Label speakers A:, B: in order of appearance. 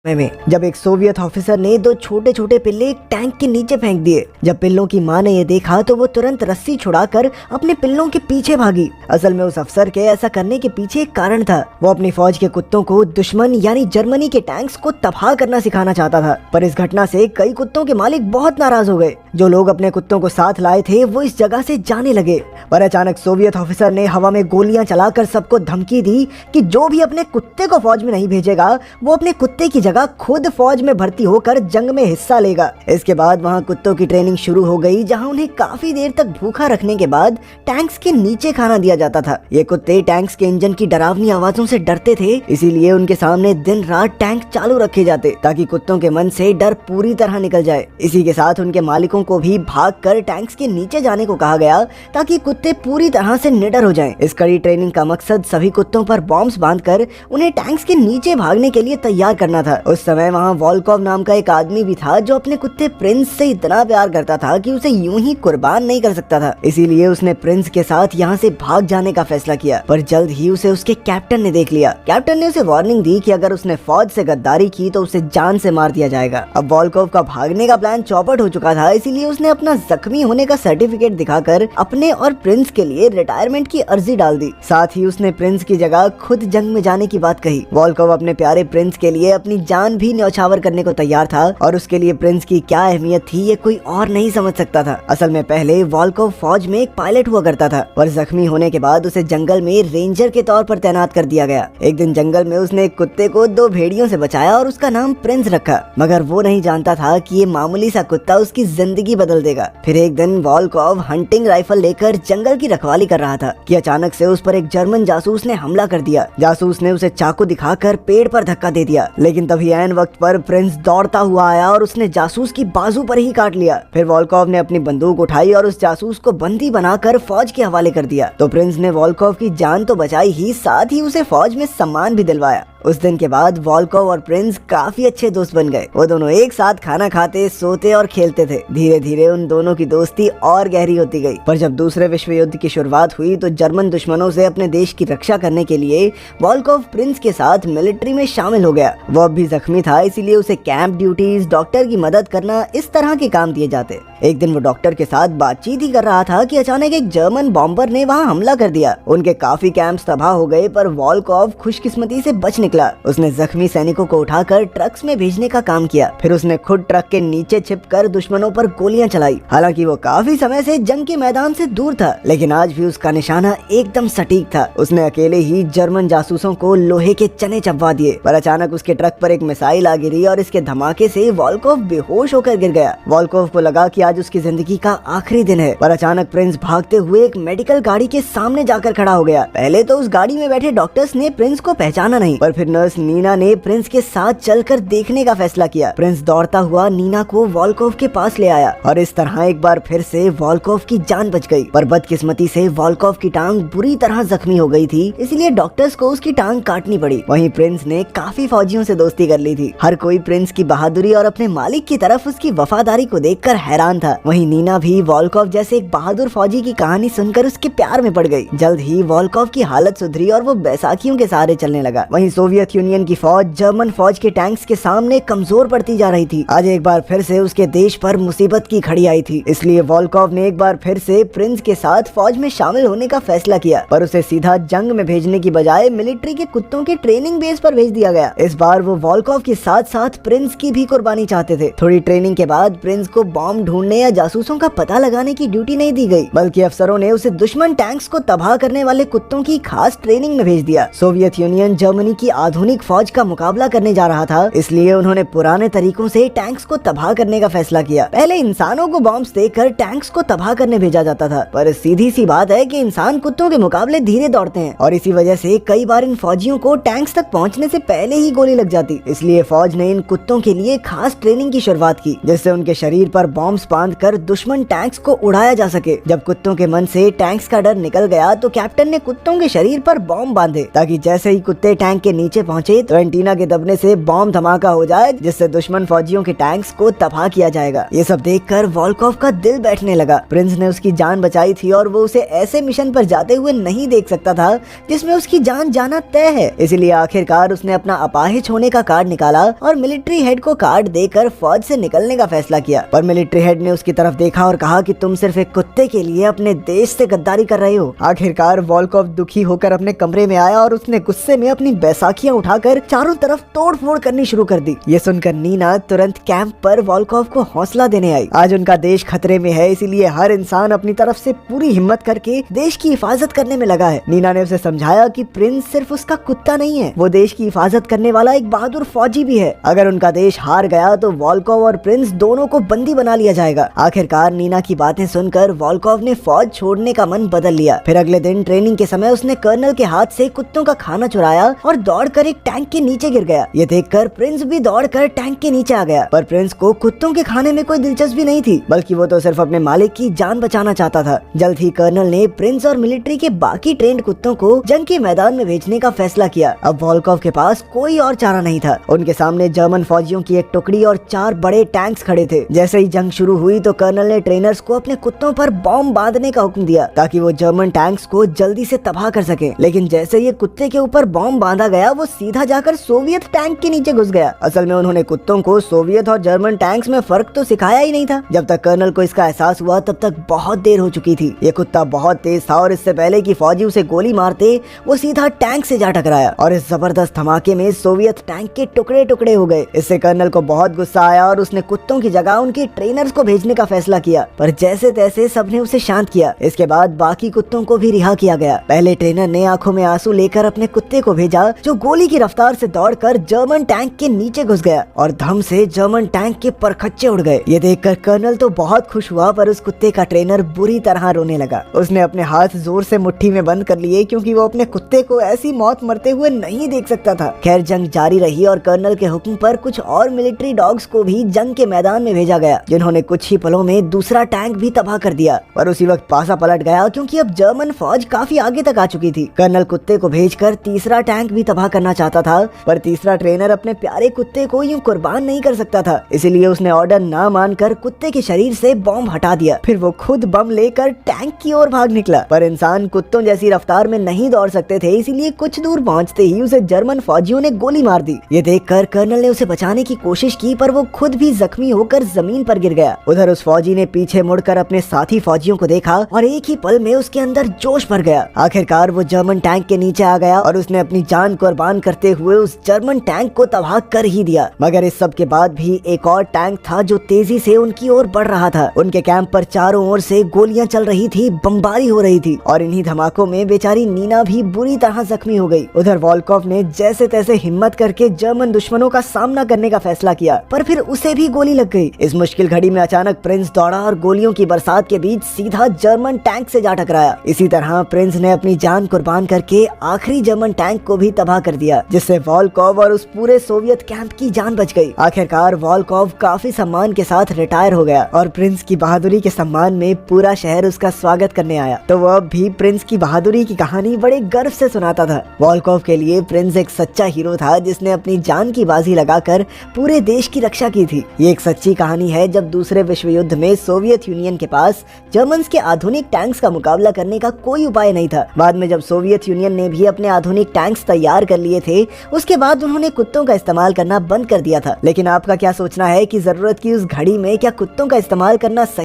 A: में जब एक सोवियत ऑफिसर ने दो छोटे छोटे पिल्ले एक टैंक के नीचे फेंक दिए। जब पिल्लों की मां ने ये देखा तो वो तुरंत रस्सी छुड़ाकर अपने पिल्लों के पीछे भागी। असल में उस अफसर के ऐसा करने के पीछे एक कारण था। वो अपनी फौज के कुत्तों को दुश्मन यानी जर्मनी के टैंक्स को तबाह करना सिखाना चाहता था। पर इस घटना से कई कुत्तों के मालिक बहुत नाराज हो गए। जो लोग अपने कुत्तों को साथ लाए थे वो इस जगह से जाने लगे। पर अचानक सोवियत ऑफिसर ने हवा में गोलियां चलाकर सबको धमकी दी कि जो भी अपने कुत्ते को फौज में नहीं भेजेगा वो अपने कुत्ते की जगह खुद फौज में भर्ती होकर जंग में हिस्सा लेगा। इसके बाद वहां कुत्तों की ट्रेनिंग शुरू हो गई, जहां उन्हें काफी देर तक भूखा रखने के बाद टैंक्स के नीचे खाना दिया जाता था। ये कुत्ते टैंक्स के इंजन की डरावनी आवाजों से डरते थे, इसीलिए उनके सामने दिन रात टैंक चालू रखे जाते ताकि कुत्तों के मन से डर पूरी तरह निकल जाए। इसी के साथ उनके मालिकों को भी भागकर टैंक्स के नीचे जाने को कहा गया ताकि कुत्ते पूरी तरह से निडर हो जाएं। इस कड़ी ट्रेनिंग का मकसद सभी कुत्तों पर बॉम्ब्स बांधकर उन्हें टैंक्स के नीचे भागने के लिए तैयार करना था। उस समय वहाँ वॉल्कोव नाम का एक आदमी भी था जो अपने कुत्ते प्रिंस से इतना प्यार करता था कि उसे यूं ही कुर्बान नहीं कर सकता था। इसीलिए उसने प्रिंस के साथ यहाँ से भाग जाने का फैसला किया। पर जल्द ही उसे उसके कैप्टन ने देख लिया। कैप्टन ने उसे वार्निंग दी कि अगर उसने फौज से गद्दारी की तो उसे जान से मार दिया जाएगा। अब वॉल्कोव का भागने का प्लान चौपट हो चुका था, इसीलिए उसने अपना जख्मी होने का सर्टिफिकेट दिखाकर अपने और प्रिंस के लिए रिटायरमेंट की अर्जी डाल दी। साथ ही उसने प्रिंस की जगह खुद जंग में जाने की बात कही। वॉल्कोव अपने प्यारे प्रिंस के लिए अपनी जान भी न्यौछावर करने को तैयार था और उसके लिए प्रिंस की क्या अहमियत थी ये कोई और नहीं समझ सकता था। असल में पहले वॉल्कोव फौज में एक पायलट हुआ करता था, पर जख्मी होने के बाद उसे जंगल में रेंजर के तौर पर तैनात कर दिया गया। एक दिन जंगल में उसने एक कुत्ते को दो भेड़ियों से बचाया और उसका नाम प्रिंस रखा, मगर वो नहीं जानता था कि ये मामूली सा कुत्ता उसकी जिंदगी बदल देगा। फिर एक दिन वॉल्कोव हंटिंग राइफल लेकर जंगल की रखवाली कर रहा था कि अचानक से उस पर एक जर्मन जासूस ने हमला कर दिया। जासूस ने उसे चाकू दिखाकर पेड़ पर धक्का दे दिया, लेकिन तभी ऐन वक्त पर प्रिंस दौड़ता हुआ आया और उसने जासूस की बाजू पर ही काट लिया। फिर वॉल्कोव ने अपनी बंदूक उठाई और उस जासूस को बंदी बनाकर फौज के हवाले कर दिया। तो प्रिंस ने वॉल्कोव की जान तो बचाई ही, साथ ही उसे फौज में सम्मान भी दिलवाया। उस दिन के बाद वॉल्कोव और प्रिंस काफी अच्छे दोस्त बन गए। वो दोनों एक साथ खाना खाते, सोते और खेलते थे। धीरे धीरे उन दोनों की दोस्ती और गहरी होती गई। पर जब दूसरे विश्व युद्ध की शुरुआत हुई तो जर्मन दुश्मनों से अपने देश की रक्षा करने के लिए वॉल्कोव प्रिंस के साथ मिलिट्री में शामिल हो गया। वो अब भी जख्मी था, इसीलिए उसे कैंप ड्यूटीज, डॉक्टर की मदद करना, इस तरह के काम दिए जाते। एक दिन वो डॉक्टर के साथ बातचीत ही कर रहा था कि अचानक एक जर्मन बॉम्बर ने वहाँ हमला कर दिया। उनके काफी कैंप्स तबाह हो गए, पर वॉल्कोव खुशकिस्मती से बच निकला। उसने जख्मी सैनिकों को उठाकर ट्रक्स में भेजने का काम किया। फिर उसने खुद ट्रक के नीचे छिपकर दुश्मनों पर गोलियां चलाई। हालांकि वो काफी समय से जंग के मैदान से दूर था, लेकिन आज भी उसका निशाना एकदम सटीक था। उसने अकेले ही जर्मन जासूसों को लोहे के चने चबवा दिए। पर अचानक उसके ट्रक पर एक मिसाइल आ गिरी और इसके धमाके से वॉल्कोव बेहोश होकर गिर गया। वॉल्कोव को लगा कि आज उसकी जिंदगी का आखिरी दिन है। पर अचानक प्रिंस भागते हुए एक मेडिकल गाड़ी के सामने जाकर खड़ा हो गया। पहले तो उस गाड़ी में बैठे डॉक्टर्स ने प्रिंस को पहचाना नहीं, पर फिर नर्स नीना ने प्रिंस के साथ चलकर देखने का फैसला किया। प्रिंस दौड़ता हुआ नीना को वॉल्कोव के पास ले आया और इस तरह एक बार फिर से वॉल्कोव की जान बच गई। पर बदकिस्मती से वॉल्कोव की टांग बुरी तरह जख्मी हो गई थी, इसलिए डॉक्टर्स को उसकी टांग काटनी पड़ी। वहीं प्रिंस ने काफी फौजियों से दोस्ती कर ली थी। हर कोई प्रिंस की बहादुरी और अपने मालिक की तरफ उसकी वफादारी को देखकर हैरान था। वहीं नीना भी वॉल्कोव जैसे एक बहादुर फौजी की कहानी सुनकर उसके प्यार में पड़ गई। जल्द ही वॉल्कोव की हालत सुधरी और वो बैसाखियों के सहारे चलने लगा। वहीं सोवियत यूनियन की फौज जर्मन फौज के टैंक्स के सामने कमजोर पड़ती जा रही थी। आज एक बार फिर से उसके देश पर मुसीबत की घड़ी आई थी, इसलिए वॉल्कोव ने एक बार फिर से प्रिंस के साथ फौज में शामिल होने का फैसला किया। पर उसे सीधा जंग में भेजने की बजाय मिलिट्री के कुत्तों के ट्रेनिंग बेस पर भेज दिया गया। इस बार वो वॉल्कोव के साथ साथ प्रिंस की भी कुर्बानी चाहते थे। थोड़ी ट्रेनिंग के बाद प्रिंस को बॉम्ब ढूंढने या जासूसों का पता लगाने की ड्यूटी नहीं दी गई, बल्कि अफसरों ने उसे दुश्मन टैंक्स को तबाह करने वाले कुत्तों की खास ट्रेनिंग में भेज दिया। सोवियत यूनियन जर्मनी की आधुनिक फौज का मुकाबला करने जा रहा था, इसलिए उन्होंने पुराने तरीकों से टैंक्स को तबाह करने का फैसला किया। पहले इंसानों को बॉम्ब्स देकर टैंक्स को तबाह करने भेजा जाता था, पर सीधी सी बात है कि इंसान कुत्तों के मुकाबले धीरे दौड़ते हैं और इसी वजह से कई बार इन फौजियों को टैंक्स तक पहुंचने से पहले ही गोली लग जाती। इसलिए फौज ने इन कुत्तों के लिए खास ट्रेनिंग की शुरुआत की, जिससे उनके शरीर पर बॉम्ब्स बांधकर दुश्मन टैंक्स को उड़ाया जा सके। जब कुत्तों के मन से टैंक्स का डर निकल गया तो कैप्टन ने कुत्तों के शरीर पर बॉम्ब बांधे ताकि जैसे ही कुत्ते टैंक के नीचे पहुंचे तो एंटीना के दबने से बॉम्ब धमाका हो जाए, जिससे दुश्मन फौजियों के टैंक्स को तबाह किया जाएगा। ये सब देखकर वॉल्कोव का दिल बैठने लगा। प्रिंस ने उसकी जान बचाई थी और वो उसे ऐसे मिशन पर जाते हुए नहीं देख सकता था जिसमें उसकी जान जाना तय है। इसलिए आखिरकार उसने अपना अपाहिज होने का कार्ड निकाला और मिलिट्री हेड को कार्ड देकर फौज से निकलने का फैसला किया। पर मिलिट्री हेड ने उसकी तरफ देखा और कहा कि तुम सिर्फ एक कुत्ते के लिए अपने देश से गद्दारी कर रहे हो। आखिरकार वॉल्कोव दुखी होकर अपने कमरे में आया और उसने गुस्से में अपनी बैसाखियां उठाकर चारों तरफ तोड़-फोड़ करनी शुरू कर दी। ये सुनकर नीना तुरंत कैंप पर वॉल्कोव को हौसला देने आई। आज उनका देश खतरे में है, इसीलिए हर इंसान अपनी तरफ से पूरी हिम्मत करके देश की हिफाजत करने में लगा है। नीना ने उसे समझाया कि प्रिंस सिर्फ उसका कुत्ता नहीं है, वो देश की हिफाजत करने वाला एक बहादुर फौजी भी है। अगर उनका देश हार गया तो वॉल्कोव और प्रिंस दोनों को बंदी बना लिया जाएगा। आखिरकार नीना की बातें सुनकर वॉल्कोव ने फौज छोड़ने का मन बदल लिया। फिर अगले दिन ट्रेनिंग के समय उसने कर्नल के हाथ से कुत्तों का खाना चुराया और दौड़कर एक टैंक के नीचे गिर गया। ये देखकर प्रिंस भी दौड़कर टैंक के नीचे आ गया। पर प्रिंस को कुत्तों के खाने में कोई दिलचस्पी नहीं थी, बल्कि वो तो सिर्फ अपने मालिक की जान बचाना चाहता था। जल्द ही कर्नल ने प्रिंस और मिलिट्री के बाकी ट्रेंड कुत्तों को जंग के मैदान में भेजने का फैसला किया। अब वॉल्कोव के पास कोई और चारा नहीं था। उनके सामने जर्मन फौजियों की एक टुकड़ी और 4 बड़े टैंक्स खड़े थे। जैसे ही जंग शुरू हुई तो कर्नल ने ट्रेनर्स को अपने कुत्तों पर बॉम्ब बांधने का हुक्म दिया ताकि वो जर्मन टैंक्स को जल्दी से तबाह कर सके। लेकिन जैसे ये कुत्ते के ऊपर बॉम्ब बांधा गया वो सीधा जाकर सोवियत टैंक के नीचे घुस गया। असल में उन्होंने कुत्तों को सोवियत और जर्मन टैंक्स में फर्क तो सिखाया ही नहीं था। जब तक कर्नल को इसका एहसास हुआ तब तक बहुत देर हो चुकी थी। ये कुत्ता बहुत तेज था और इससे पहले कि फौजी उसे गोली मारते वो सीधा टैंक से जा टकराया और इस जबरदस्त धमाके में सोवियत टैंक के टुकड़े टुकड़े हो गए। इससे कर्नल को बहुत गुस्सा आया और उसने कुत्तों की जगह उनके ट्रेनर्स को भेजने का फैसला किया। पर जैसे तैसे सबने उसे शांत किया। इसके बाद बाकी कुत्तों को भी रिहा किया गया। पहले ट्रेनर ने आंखों में आंसू लेकर अपने कुत्ते को भेजा जो गोली की रफ्तार से दौड़कर जर्मन टैंक के नीचे घुस गया और धम से जर्मन टैंक के परखच्चे उड़ गए। ये देखकर कर्नल तो बहुत खुश हुआ, पर उस कुत्ते का ट्रेनर बुरी तरह रोने लगा। उसने अपने हाथ जोर से मुट्ठी में बंद कर लिए क्योंकि वो अपने कुत्ते को ऐसी मौत मरते हुए नहीं देख सकता था। खैर जंग जारी रही और कर्नल के हुक्म पर कुछ और मिलिट्री डॉग्स को भी जंग के मैदान में भेजा गया, जिन्होंने कुछ ही पलों में दूसरा टैंक भी तबाह कर दिया। पर उसी वक्त पासा पलट गया क्योंकि अब जर्मन फौज काफी आगे तक आ चुकी थी। कर्नल कुत्ते को भेजकर तीसरा टैंक भी तबाह करना चाहता था, पर तीसरा ट्रेनर अपने प्यारे कुत्ते को यूं कुर्बान नहीं कर सकता था। इसलिए उसने ऑर्डर ना मानकर कुत्ते के शरीर से बॉम्ब हटा दिया। फिर वो खुद बम लेकर टैंक की ओर भाग निकला। पर इंसान कुत्तों जैसी रफ्तार में नहीं दौड़ सकते थे, इसीलिए कुछ दूर पहुंचते ही उसे जर्मन फौजियों ने गोली मार दी। ये देखकर कर्नल ने उसे बचाने की कोशिश की, पर वो खुद भी जख्मी होकर जमीन पर गिर गया। उधर उस फौजी ने पीछे मुड़कर अपने साथी फौजियों को देखा और एक ही पल में उसके अंदर जोश भर गया। आखिरकार वो जर्मन टैंक के नीचे आ गया और उसने अपनी जान कुर्बान करते हुए उस जर्मन टैंक को तबाह कर ही दिया। मगर इस सब के बाद भी एक और टैंक था जो तेजी से उनकी ओर बढ़ रहा था। उनके कैंप पर चारों ओर से गोलियां चल रही थी, बमबारी हो रही थी और इन्हीं धमाकों में बेचारी नीना भी बुरी तरह जख्मी हो गई। उधर वॉल्कोव ने जैसे तैसे हिम्मत करके जर्मन दुश्मनों का सामना करने का फैसला किया, पर फिर उसे भी गोली लग गई। इस मुश्किल घड़ी में अचानक प्रिंस दौड़ा और गोलियों की बरसात के बीच सीधा जर्मन टैंक से जा टकराया। इसी तरह प्रिंस ने अपनी जान कुर्बान करके आखिरी जर्मन टैंक को भी तबाह कर दिया, जिससे वॉल्कोव और उस पूरे सोवियत कैंप की जान बच गई। आखिरकार वॉल्कोव काफी सम्मान के साथ रिटायर हो गया और प्रिंस की बहादुरी के सम्मान में पूरा शहर उसका स्वागत करने आया। तो वो अब भी प्रिंस की बहादुरी की कहानी बड़े गर्व से सुनाता था। वॉल्कोव के लिए प्रिंस एक सच्चा हीरो था जिसने अपनी जान की बाजी लगाकर पूरे देश की रक्षा की थी। ये एक सच्ची कहानी है जब दूसरे विश्व युद्ध में सोवियत यूनियन के पास जर्मन्स के आधुनिक टैंक्स का मुकाबला करने का कोई उपाय नहीं था। बाद में जब सोवियत यूनियन ने भी अपने आधुनिक टैंक्स तैयार कर लिए थे, उसके बाद उन्होंने कुत्तों का इस्तेमाल करना बंद कर दिया था। लेकिन आपका क्या सोचना है कि जरूरत की उस घड़ी में क्या कुत्तों का इस्तेमाल करना सही